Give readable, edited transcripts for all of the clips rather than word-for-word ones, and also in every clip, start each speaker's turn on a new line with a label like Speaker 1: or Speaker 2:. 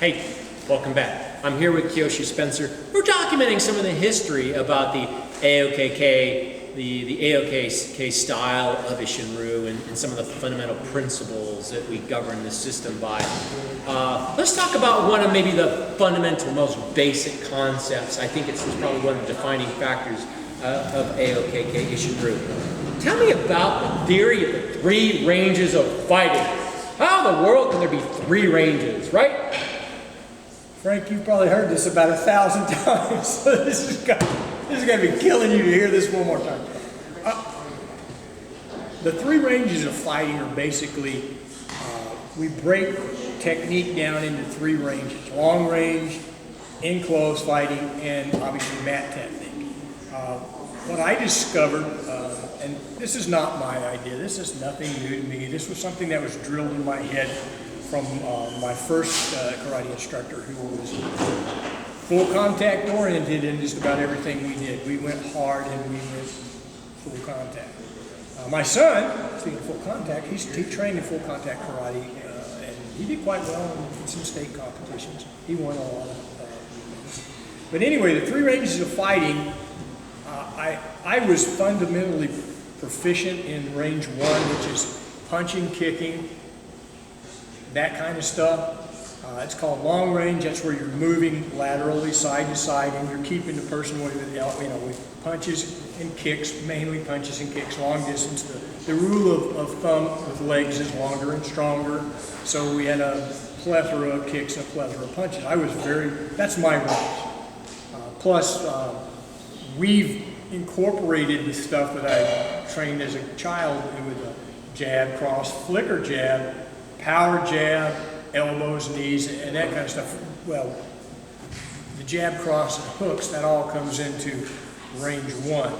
Speaker 1: Hey, welcome back. I'm here with Kiyoshi Spencer. We're documenting some of the history about the AOKK, the AOKK style of Isshin-Ryu and some of the fundamental principles that we govern the system by. Let's talk about one of maybe the fundamental, most basic concepts. I think it's probably one of the defining factors of AOKK Isshin-Ryu. Tell me about the theory of the three ranges of fighting. How in the world can there be three ranges, right?
Speaker 2: Frank, you've probably heard this about 1,000 times, so this is going to be killing you to hear this one more time. The three ranges of fighting are basically, we break technique down into three ranges: long range, in close fighting, and obviously mat technique. What I discovered, and this is not my idea, this is nothing new to me, this was something that was drilled in my head from my first karate instructor, who was full contact oriented in just about everything we did. We went hard and we went full contact. My son, speaking of full contact, he trained in full contact karate, and he did quite well in some state competitions. He won a lot of things. But anyway, the three ranges of fighting, I was fundamentally proficient in range one, which is punching, kicking, that kind of stuff. It's called long range. That's where you're moving laterally, side to side, and you're keeping the person with punches and kicks, mainly punches and kicks, long distance. The rule of thumb with legs is longer and stronger, so we had a plethora of kicks and a plethora of punches. That's my range. Plus, we've incorporated the stuff that I trained as a child with a jab, cross, flicker jab, power jab, elbows, knees, and that kind of stuff. Well, the jab, cross, and hooks, that all comes into range one,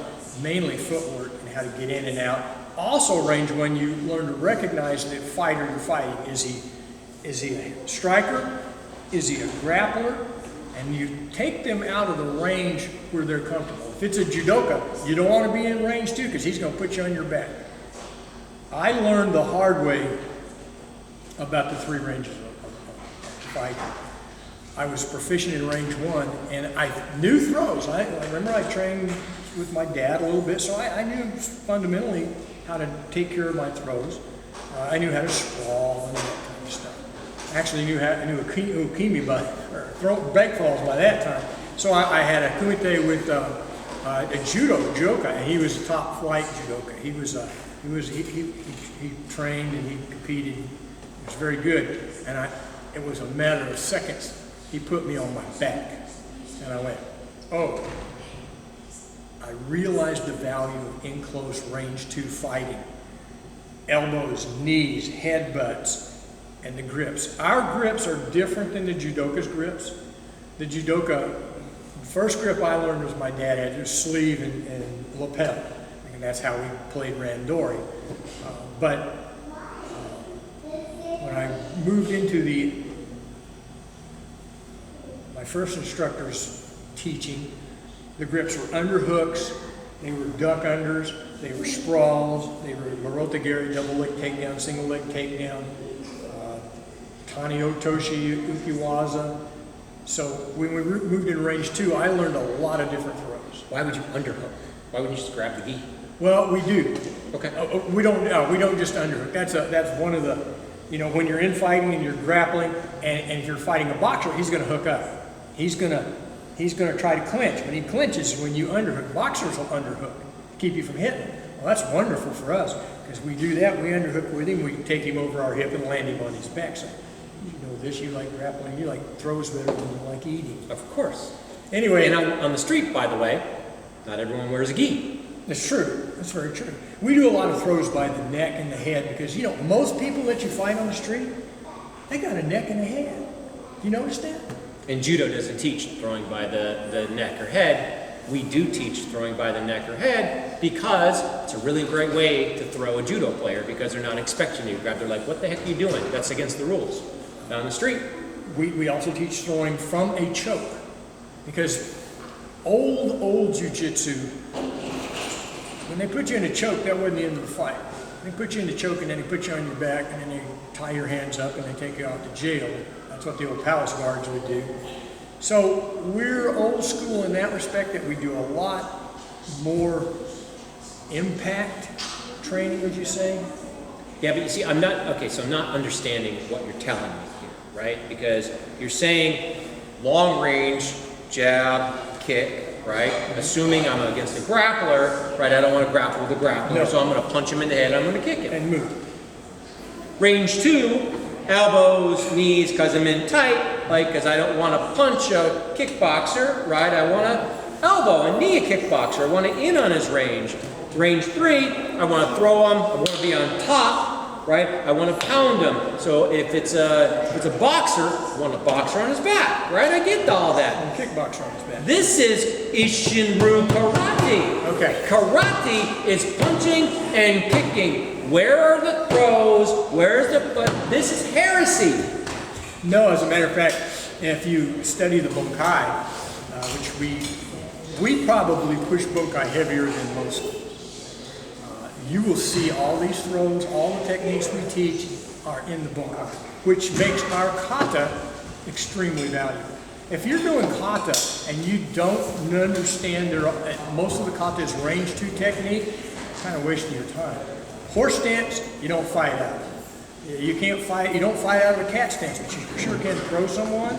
Speaker 2: mainly footwork and how to get in and out. Also range one, you learn to recognize the fighter you're fighting. Is he a striker? Is he a grappler? And you take them out of the range where they're comfortable. If it's a judoka, you don't want to be in range two because he's going to put you on your back. I learned the hard way about the three ranges of fighting. I was proficient in range one, and I knew throws. I remember I trained with my dad a little bit, so I knew fundamentally how to take care of my throws. I knew how to sprawl and that kind of stuff. Actually, I knew ukemi back falls by that time. So I had a kumite with a judoka, and he was a top flight judoka. He trained and he competed. It was very good, and it was a matter of seconds. He put me on my back, and I went, oh. I realized the value of in-close range two fighting. Elbows, knees, headbutts, and the grips. Our grips are different than the judoka's grips. The judoka, the first grip I learned was my dad had his sleeve and lapel, and that's how we played randori. But when I moved into my first instructor's teaching, the grips were underhooks, they were duck unders, they were sprawls, they were marotagiri, double leg takedown, single leg takedown, tani otoshi, ukiwaza. So when we moved into range two, I learned a lot of different throws.
Speaker 1: Why would you underhook? Why wouldn't you just grab the gi?
Speaker 2: Well, we do.
Speaker 1: Okay.
Speaker 2: We don't just underhook. That's one of the, when you're in fighting and you're grappling, and if you're fighting a boxer, he's going to hook up. He's going to try to clinch. When he clinches, when you underhook, boxers will underhook to keep you from hitting him. Well, that's wonderful for us because we do that. We underhook with him. We take him over our hip and land him on his back. So, you like grappling. You like throws better than you like eating.
Speaker 1: Of course.
Speaker 2: Anyway,
Speaker 1: and on the street, by the way, not everyone wears a gi.
Speaker 2: That's true. That's very true. We do a lot of throws by the neck and the head because, most people that you find on the street, they got a neck and a head. You notice that?
Speaker 1: And judo doesn't teach throwing by the neck or head. We do teach throwing by the neck or head because it's a really great way to throw a judo player because they're not expecting you to grab. They're like, what the heck are you doing? That's against the rules. Down the street.
Speaker 2: We also teach throwing from a choke because old jiu-jitsu, when they put you in a choke, that wasn't the end of the fight. They put you in the choke and then they put you on your back and then they tie your hands up and they take you out to jail. That's what the old palace guards would do. So we're old school in that respect, that we do a lot more impact training, would you say?
Speaker 1: Yeah, but you see, I'm not understanding what you're telling me here, right? Because you're saying long range, jab, kick, right? Assuming I'm against a grappler, right? I don't want to grapple with a grappler,
Speaker 2: No.
Speaker 1: so I'm going to punch him in the head, I'm going to kick him.
Speaker 2: And move.
Speaker 1: Range 2, elbows, knees, because I'm in tight, like, because I don't want to punch a kickboxer, right? I want to elbow and knee a kickboxer. I want to in on his range. Range 3, I want to throw him, I want to be on top, right? I want to pound him. So if it's a boxer, I want a boxer on his back, right? I get all that.
Speaker 2: And kickboxer on his back.
Speaker 1: This is Isshinryu Karate.
Speaker 2: Okay.
Speaker 1: Karate is punching and kicking. Where are the throws? Where's the, but this is heresy.
Speaker 2: No, as a matter of fact, if you study the Bunkai, which we probably push Bunkai heavier than most, you will see all these throws, all the techniques we teach are in the Bunkai, which makes our kata extremely valuable. If you're doing kata and you don't understand most of the kata is range 2 technique, kind of wasting your time. Horse stance, you don't fight out. You can't fight, you don't fight out of a cat stance, but you sure can throw someone.